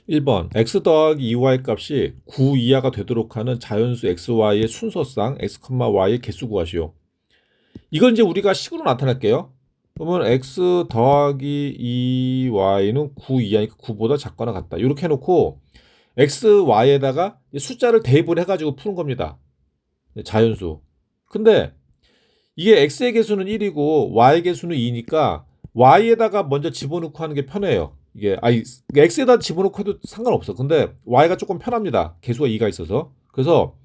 1번 x 더하기 2y 값이 9 이하가 되도록 하는 자연수 xy의 순서상 x, y의 개수 구하시오. 이걸 이제 우리가 식으로 나타낼게요. 그러면 x 더하기 2y는 9 이하니까 9보다 작거나 같다. 이렇게 해놓고 x, y에다가 숫자를 대입을 해가지고 푸는 겁니다. 자연수. 근데 이게 x의 개수는 1이고 y의 개수는 2니까 y에다가 먼저 집어넣고 하는 게 편해요. 이게 x에다 집어넣고 해도 상관없어. 근데 y가 조금 편합니다. 개수가 2가 있어서. 그래서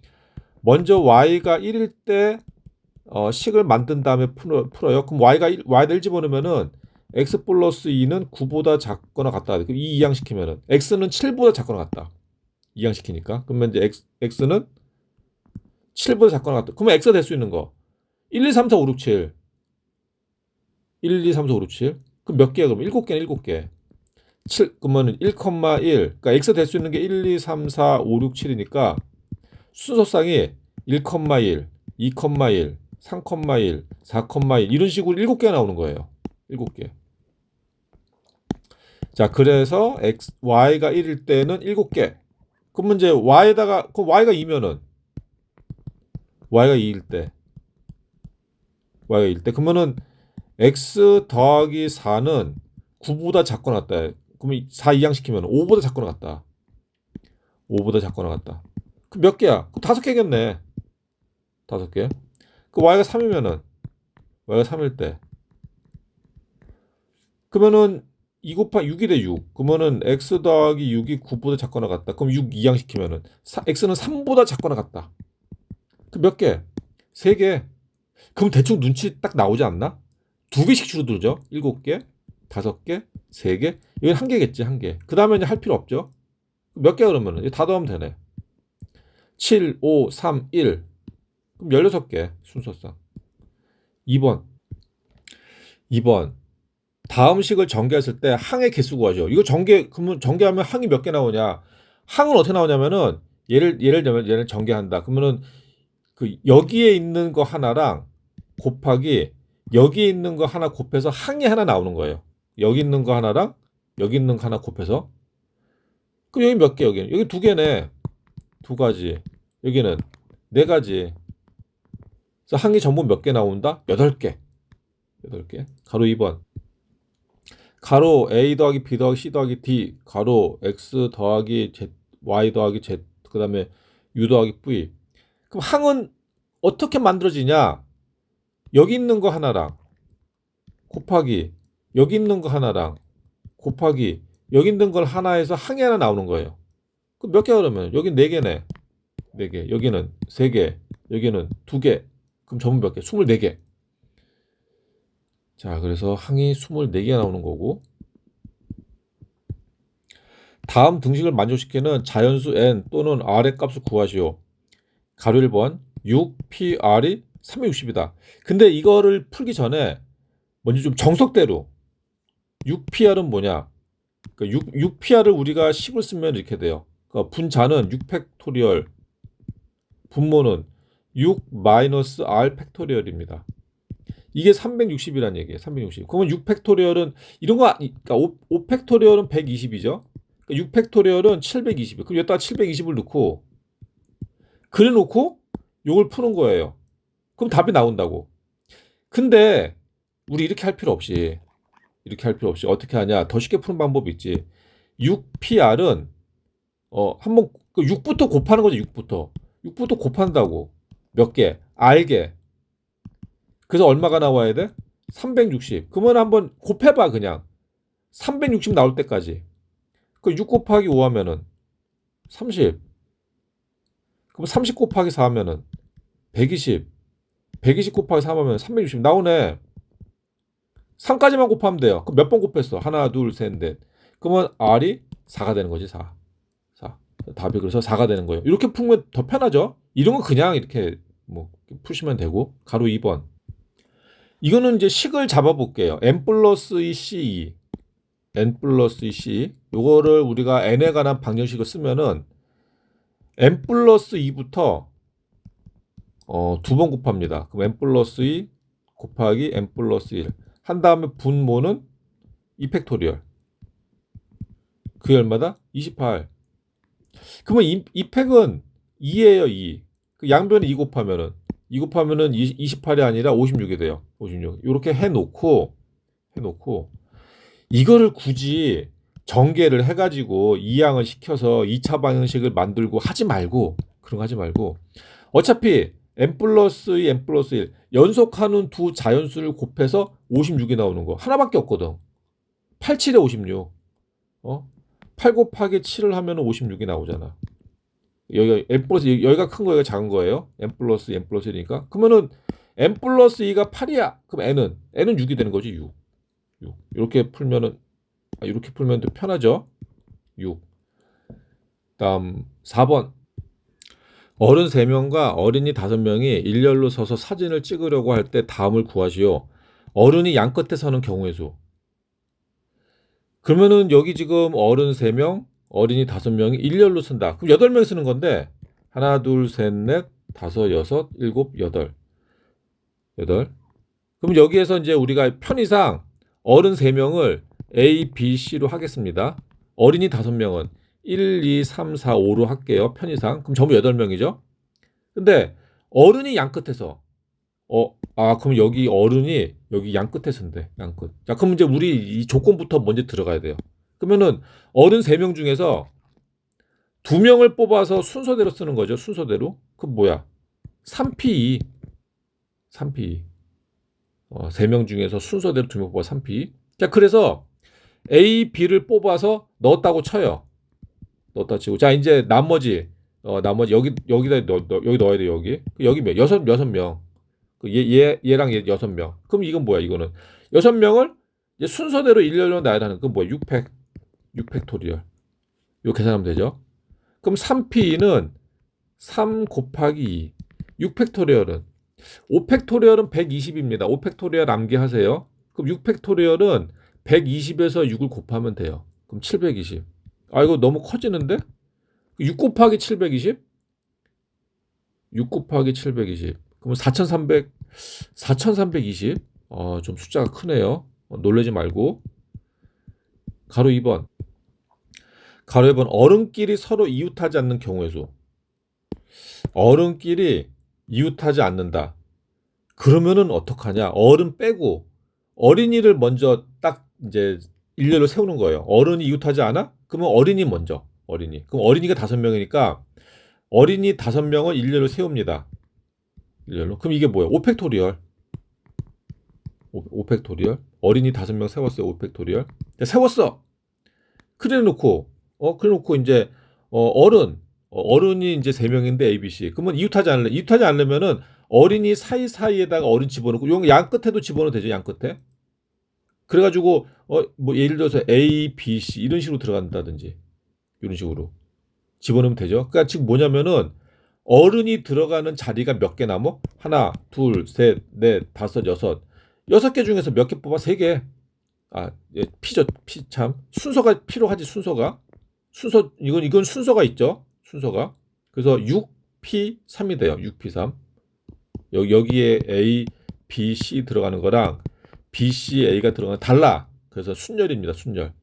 먼저 y가 1일 때 식을 만든 다음에 풀어요. 그럼 y에다 1 집어넣으면은 x 플러스 2는 9보다 작거나 같다. 그럼 2 이항시키면은 x는 7보다 작거나 같다. 이항시키니까. 그러면 이제 x는 7보다 작거나 같다. 그러면 x가 될 수 있는 거 1, 2, 3, 4, 5, 6, 7. 1, 2, 3, 4, 5, 6, 7. 그럼 몇 개야? 그럼 7개는 7개. 7, 그러면 1, 1. 그러니까 x 될 수 있는 게 1, 2, 3, 4, 5, 6, 7이니까 순서상이 1, 1, 2, 1, 3, 1, 4, 1 이런 식으로 7개가 나오는 거예요. 7개. 자, 그래서 y가 1일 때는 7개. 그러면 이제 그럼 y가 2면은 y가 2일 때 y가 2일 때 그러면은 x 더하기 4는 9보다 작거나 같다. 그러면 4 이항시키면 5보다 작거나 같다. 5보다 작거나 같다. 그 몇 개야? 그 5개겠네. 5개. 그 y가 3이면은 y가 3일 때 그러면은 2 곱하기 6이 돼 6. 그러면은 x 더하기 6이 9보다 작거나 같다. 그럼 6 이항시키면은 x는 3보다 작거나 같다. 그 몇 개? 3개. 그럼 대충 눈치 딱 나오지 않나? 2개씩 줄어들죠. 7개, 5개, 3개. 이건 1개겠지, 1개. 그 다음에 이제 할 필요 없죠. 몇 개 그러면은 다 더하면 되네. 7, 5, 3, 1. 그럼 16개 순서상. 2번. 2번. 다음 식을 전개했을 때 항의 개수 구하죠. 이거 그러면 전개하면 항이 몇 개 나오냐? 항은 어떻게 나오냐면은 예를 들면 얘를 전개한다. 그러면은 그 여기에 있는 거 하나랑 곱하기 여기 있는 거 하나 곱해서 항이 하나 나오는 거예요. 여기 있는 거 하나랑 여기 있는 거 하나 곱해서. 그럼 여기 몇 개? 여기 2개네. 2가지. 여기는 4가지. 그래서 항이 전부 몇 개 나온다? 8개. 8개. 가로 2번. 가로 a 더하기 b 더하기 c 더하기 d 가로 x 더하기 z y 더하기 z 그 다음에 u 더하기 v. 그럼 항은 어떻게 만들어지냐? 여기 있는 거 하나랑 곱하기 여기 있는 거 하나랑 곱하기 여기 있는 걸 하나에서 항이 하나 나오는 거예요. 그럼 몇 개 그러면 여기 4개네. 4개. 여기는 3개. 여기는 2개. 그럼 전부 몇 개? 24개. 자, 그래서 항이 24개가 나오는 거고 다음 등식을 만족시키는 자연수 n 또는 r의 값을 구하시오. 가로 1번 6pr이 360이다. 근데 이거를 풀기 전에 먼저 좀 정석대로 6pr은 뭐냐? 그러니까 6pr를 우리가 10을 쓰면 이렇게 돼요. 그러니까 분자는 6팩토리얼, 분모는 6 마이너스 r 팩토리얼입니다. 이게 360이란 얘기예요. 360. 그러면 6팩토리얼은 이런 거 그러니까 5 팩토리얼은 120이죠. 그러니까 6 팩토리얼은 720. 그럼 여기다가 720을 넣고 그래 놓고 요걸 푸는 거예요. 그럼 답이 나온다고. 근데 우리 이렇게 할 필요 없이 어떻게 하냐? 더 쉽게 푸는 방법이 있지. 6PR은 한번 6부터 곱하는 거죠. 6부터 곱한다고. 몇 개? R개. 그래서 얼마가 나와야 돼? 360. 그러면 한번 곱해봐 그냥. 360 나올 때까지. 그 6 곱하기 5 하면은 30. 그럼 30 곱하기 4 하면은 120. 120 곱하기 3 하면 360 나오네. 3까지만 곱하면 돼요. 그럼 몇 번 곱했어? 하나, 둘, 셋, 넷. 그러면 R이 4가 되는 거지, 4. 4. 답이 그래서 4가 되는 거예요. 이렇게 풀면 더 편하죠? 이런 건 그냥 이렇게 뭐 푸시면 되고. 가로 2번. 이거는 이제 식을 잡아볼게요. n 플러스 2 c n 플러스 2 c 요거를 우리가 n에 관한 방정식을 쓰면은 n 플러스 2부터 2번 곱합니다. 그럼 n 플러스 2 곱하기 n 플러스 1. 한 다음에 분모는 2팩토리얼. 그게 얼마다? 28. 그러면 이 팩은 2예요, 2. 그 양변에 2 곱하면은 28이 아니라 56이 돼요. 56. 이렇게 해놓고 이거를 굳이 전개를 해가지고 이항을 시켜서 2차 방정식을 만들고 하지 말고, 그런 거 하지 말고, 어차피 n 플러스 2, n 플러스 1 연속하는 두 자연수를 곱해서 56이 나오는 거 하나밖에 없거든. 87에 56. 8 곱하기 7을 하면 56이 나오잖아. 여기가 n 플러스 여기가 큰 거예요, 작은 거예요? n 플러스 1이니까. 그러면은 n 플러스 2가 8이야. 그럼 n은 6이 되는 거지. 6. 이렇게 풀면 더 편하죠. 6. 다음 4번. 어른 3명과 어린이 5명이 일렬로 서서 사진을 찍으려고 할 때 다음을 구하시오. 어른이 양 끝에 서는 경우의 수. 그러면은 여기 지금 어른 3명, 어린이 5명이 일렬로 쓴다. 그럼 8명 쓰는 건데 하나, 둘, 셋, 넷, 다섯, 여섯, 일곱, 여덟. 그럼 여기에서 이제 우리가 편의상 어른 3명을 A, B, C로 하겠습니다. 어린이 5명은 1, 2, 3, 4, 5로 할게요. 편의상. 그럼 전부 8명이죠. 근데 어른이 양 끝에서 그럼 여기 어른이 여기 양 끝에 쓴대. 양 끝. 자, 그럼 이제 우리 이 조건부터 먼저 들어가야 돼요. 그러면은 어른 3명 중에서 2명을 뽑아서 순서대로 쓰는 거죠. 순서대로. 그럼 뭐야? 3P2. 3명 중에서 순서대로 2명 뽑아 3P. 자, 그래서 A, B를 뽑아서 넣었다고 쳐요. 넣었다 치고. 자, 이제 나머지 여기다 여기 넣어야 돼, 여기 여섯 명. 얘랑 얘 6명. 그럼 이건 뭐야, 이거는? 6명을 이제 순서대로 일렬로 놔야 하는, 그건 뭐야? 6팩토리얼. 이거 계산하면 되죠. 그럼 3P는 3 곱하기 2. 6팩토리얼은 5팩토리얼은 120입니다. 5팩토리얼 암기하세요. 그럼 6팩토리얼은 120에서 6을 곱하면 돼요. 그럼 720. 이거 너무 커지는데? 6 곱하기 720? 6 곱하기 720. 그럼 4320. 좀 숫자가 크네요. 놀라지 말고. 가로 2번. 가로 2번. 어른끼리 서로 이웃하지 않는 경우의 수. 어른끼리 이웃하지 않는다. 그러면은 어떡하냐? 어른 빼고 어린이를 먼저 딱 이제 일렬로 세우는 거예요. 어른이 이웃하지 않아? 그러면 어린이 먼저. 어린이. 그럼 어린이가 5명이니까 어린이 5명을 일렬로 세웁니다. 일렬로. 그럼 이게 뭐야? 5팩토리얼. 5팩토리얼. 어린이 5명 세웠어요. 5팩토리얼. 세웠어. 그래놓고 이제 어른이 이제 3명인데 A, B, C. 그러면 이웃하지 않으면은 어린이 사이사이에다가 어른 집어넣고 요 양 끝에도 집어넣어도 되죠. 양 끝에. 그래가지고 뭐 예를 들어서 A, B, C 이런 식으로 들어간다든지 이런 식으로 집어넣으면 되죠. 그러니까 지금 뭐냐면은 어른이 들어가는 자리가 몇 개 남어? 하나, 둘, 셋, 넷, 다섯, 여섯. 6개 중에서 몇 개 뽑아? 3개. 피죠. 피 참. 순서가 필요하지, 순서가. 이건 순서가 있죠. 순서가. 그래서 6P3이 돼요. 6P3. 여기에 A, B, C 들어가는 거랑 B, C, A가 들어가는 달라. 그래서 순열입니다. 순열.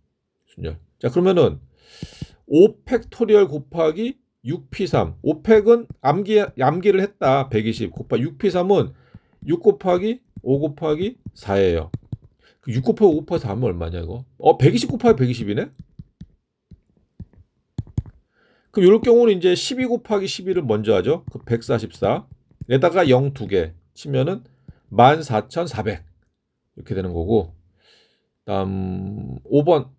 자, 그러면은 5팩토리얼 곱하기 6P3. 5팩은 암기를 했다. 120 곱하기 6P3은 6 곱하기 5 곱하기 4예요. 6 곱하기 5 곱하기 4 하면 얼마냐 이거? 120 곱하기 120이네? 그럼 이럴 경우는 이제 12 곱하기 12를 먼저 하죠. 144. 에다가 0 2개 치면은 14,400 이렇게 되는 거고. 다음 5번.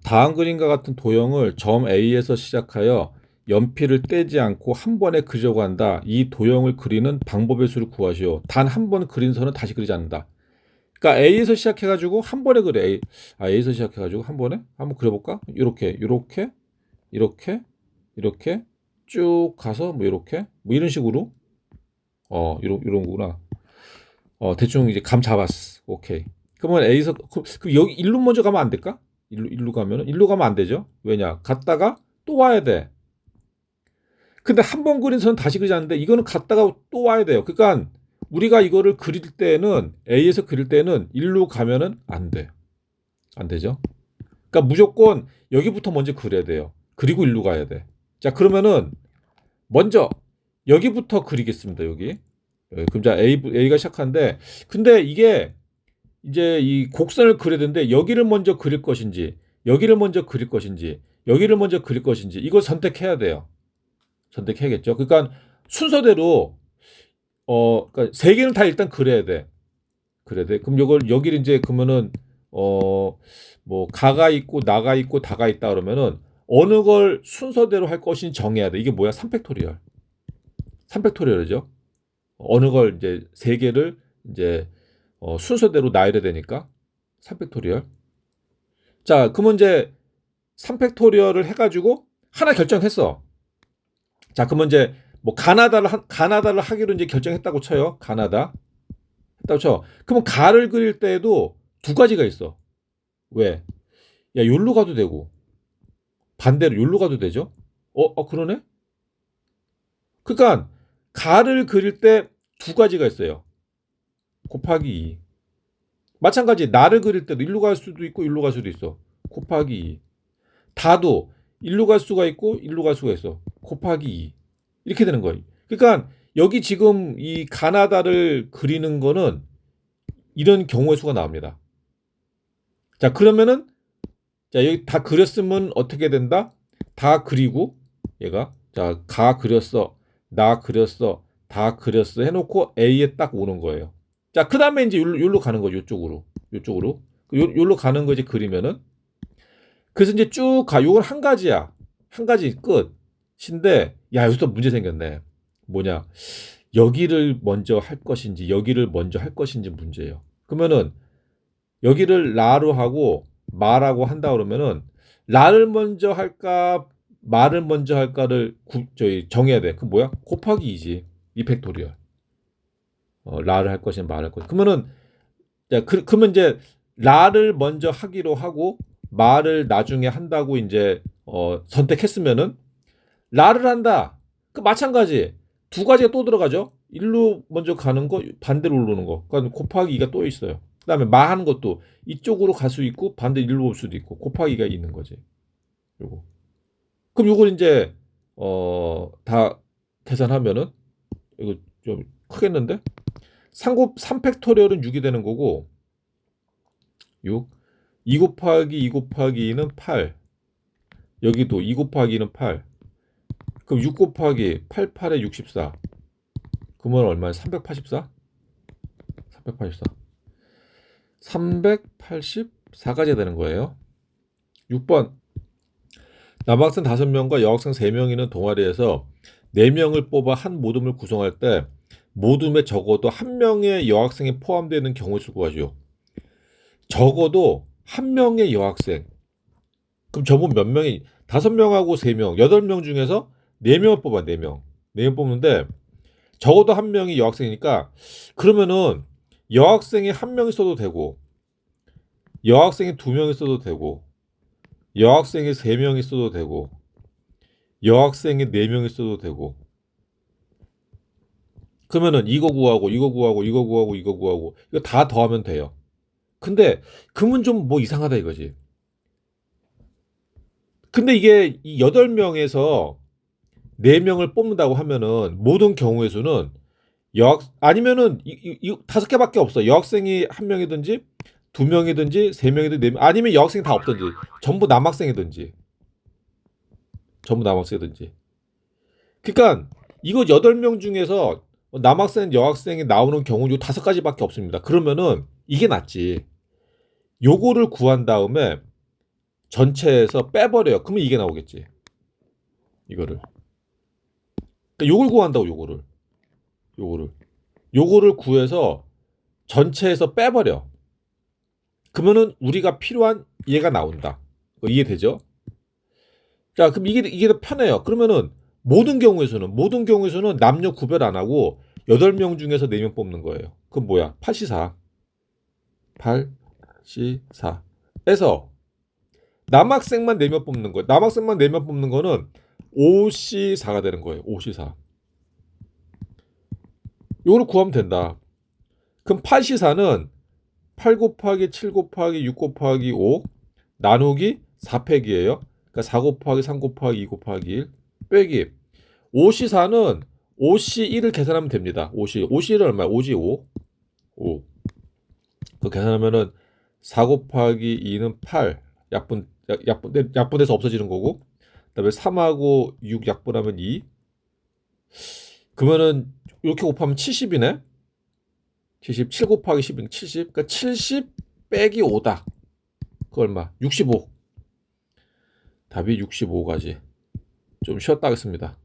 다음 그림과 같은 도형을 점 A에서 시작하여 연필을 떼지 않고 한 번에 그리려고 한다. 이 도형을 그리는 방법의 수를 구하시오. 단 한 번 그린 선은 다시 그리지 않는다. 그러니까 A에서 시작해가지고 한 번에 그래. A에서 시작해가지고 한 번에 한번 그려볼까? 이렇게 쭉 가서 뭐 이렇게 뭐 이런 식으로 이런 거구나. 대충 이제 감 잡았어. 오케이. 그러면 A에서 그 여기 일로 먼저 가면 안 될까? 일로 가면 안 되죠. 왜냐? 갔다가 또 와야 돼. 근데 한 번 그린 선은 다시 그리지 않는데 이거는 갔다가 또 와야 돼요. 그러니까 우리가 이거를 그릴 때는 A에서 그릴 때는 일로 가면은 안 돼. 안 되죠. 그러니까 무조건 여기부터 먼저 그려야 돼요. 그리고 일로 가야 돼. 자, 그러면은 먼저 여기부터 그리겠습니다. 여기. 그럼 자, A가 시작하는데, 근데 이게 이제 이 곡선을 그려야 되는데 여기를 먼저 그릴 것인지, 여기를 먼저 그릴 것인지, 여기를 먼저 그릴 것인지 이걸 선택해야 돼요. 선택해야겠죠. 그러니까 순서대로 그러니까 세 개는 다 일단 그려야 돼. 그래야 돼. 그럼 이걸 여기를 이제 그러면은 뭐 가가 있고 나가 있고 다가 있다 그러면은 어느 걸 순서대로 할 것인지 정해야 돼. 이게 뭐야? 3팩토리얼. 3팩토리얼이죠. 어느 걸 이제 세 개를 이제 순서대로 나열해야 되니까 3팩토리얼. 자, 그러면 이제 3팩토리얼을 해가지고 하나 결정했어. 자, 그러면 이제 뭐 가나다를 하기로 이제 결정했다고 쳐요. 가나다 했다고 쳐. 그러면 가를 그릴 때에도 두 가지가 있어. 왜? 야, 요로 가도 되고 반대로 요로 가도 되죠? 그러네. 그러니까 가를 그릴 때 두 가지가 있어요. 곱하기 2. 마찬가지 나를 그릴 때도 일로 갈 수도 있고 일로 갈 수도 있어. 곱하기 2. 다도 일로 갈 수가 있고 일로 갈 수가 있어. 곱하기 2. 이렇게 되는 거예요. 그러니까 여기 지금 이 가나다를 그리는 거는 이런 경우의 수가 나옵니다. 자, 그러면은 자, 여기 다 그렸으면 어떻게 된다? 다 그리고 얘가 자, 가 그렸어. 나 그렸어. 다 그렸어 해놓고 A에 딱 오는 거예요. 자, 그 다음에 이제 요로 가는 거죠. 요쪽으로. 요쪽으로. 요로 가는 거 이제 그리면은 그래서 이제 쭉 가. 요건 한 가지야. 한 가지 끝인데 야, 여기서 또 문제 생겼네. 뭐냐? 여기를 먼저 할 것인지 여기를 먼저 할 것인지 문제예요. 그러면은 여기를 라로 하고 마라고 한다 그러면은 라를 먼저 할까 마를 먼저 할까를 정해야 돼. 그 뭐야? 곱하기 2지. 이팩토리얼. 라를 할 것이냐 마를 할 것이냐. 그러면은 자, 그러면 이제 라를 먼저 하기로 하고 마를 나중에 한다고 이제 선택했으면은 라를 한다. 그 마찬가지. 두 가지가 또 들어가죠. 일로 먼저 가는 거, 반대로 오르는 거. 그러니까 곱하기 2가 또 있어요. 그다음에 마 하는 것도 이쪽으로 갈 수 있고 반대 일로 올 수도 있고 곱하기가 있는 거지. 요거. 그럼 요걸 이제 다 계산하면은 이거 좀 크겠는데? 3팩토리얼은 6이 되는 거고 6. 2 곱하기 2 곱하기 2는 8. 여기도 2 곱하기 2는 8. 그럼 6 곱하기 8, 8에 64. 그러면 얼마야? 384? 384. 384가지 되는 거예요. 6번. 남학생 5명과 여학생 3명이 있는 동아리에서 4명을 뽑아 한 모둠을 구성할 때 모둠에 적어도 한 명의 여학생이 포함되는 경우 수를 구하죠. 적어도 한 명의 여학생. 그럼 저분 몇 명이 5명하고 3명, 8명 중에서 4명을 뽑아. 4명. 4명 뽑는데 적어도 한 명이 여학생이니까 그러면은 여학생이 한 명 있어도 되고 여학생이 2명 있어도 되고 여학생이 3명 있어도 되고 여학생이 4명 있어도 되고 그러면은 이거 구하고 이거 구하고 이거 구하고 이거 구하고 이거 다 더하면 돼요. 근데 그러면 좀 뭐 이상하다 이거지. 근데 이게 이 8명에서 4명을 뽑는다고 하면은 모든 경우의 수는 아니면은 이 5개밖에 없어. 여학생이 한 명이든지 2명이든지 3명이든지 4명 아니면 여학생이 다 없든지 전부 남학생이든지 전부 남학생이든지 그러니까 이거 8명 중에서 남학생 여학생이 나오는 경우 요 5가지밖에 없습니다. 그러면은 이게 낫지. 요거를 구한 다음에 전체에서 빼버려요. 그러면 이게 나오겠지. 이거를. 그러니까 요걸 구한다고 요거를 구해서 전체에서 빼버려. 그러면은 우리가 필요한 얘가 나온다. 이해되죠? 자, 그럼 이게 더 편해요. 그러면은 모든 경우에서는 남녀 구별 안 하고 8명 중에서 4명 뽑는 거예요. 그럼 뭐야? 8시4. 8시4. 에서 남학생만 4명 뽑는 거예요. 남학생만 4명 뽑는 거는 5시4가 되는 거예요. 5시4. 요거를 구하면 된다. 그럼 8시4는 8 곱하기 7 곱하기 6 곱하기 5 나누기 4팩이에요. 그러니까 4 곱하기 3 곱하기 2 곱하기 1 빼기 5C4는 5C1을 계산하면 됩니다. 5C1은 얼마야? 5지 5. 5. 그 계산하면은 4 곱하기 2는 8. 약분돼서 없어지는 거고. 그다음에 3하고 6 약분하면 2. 그러면은 이렇게 곱하면 70이네. 70. 7 곱하기 10은 70. 그러니까 70 빼기 5다. 그 얼마? 65. 답이 65가지. 좀 쉬었다 하겠습니다.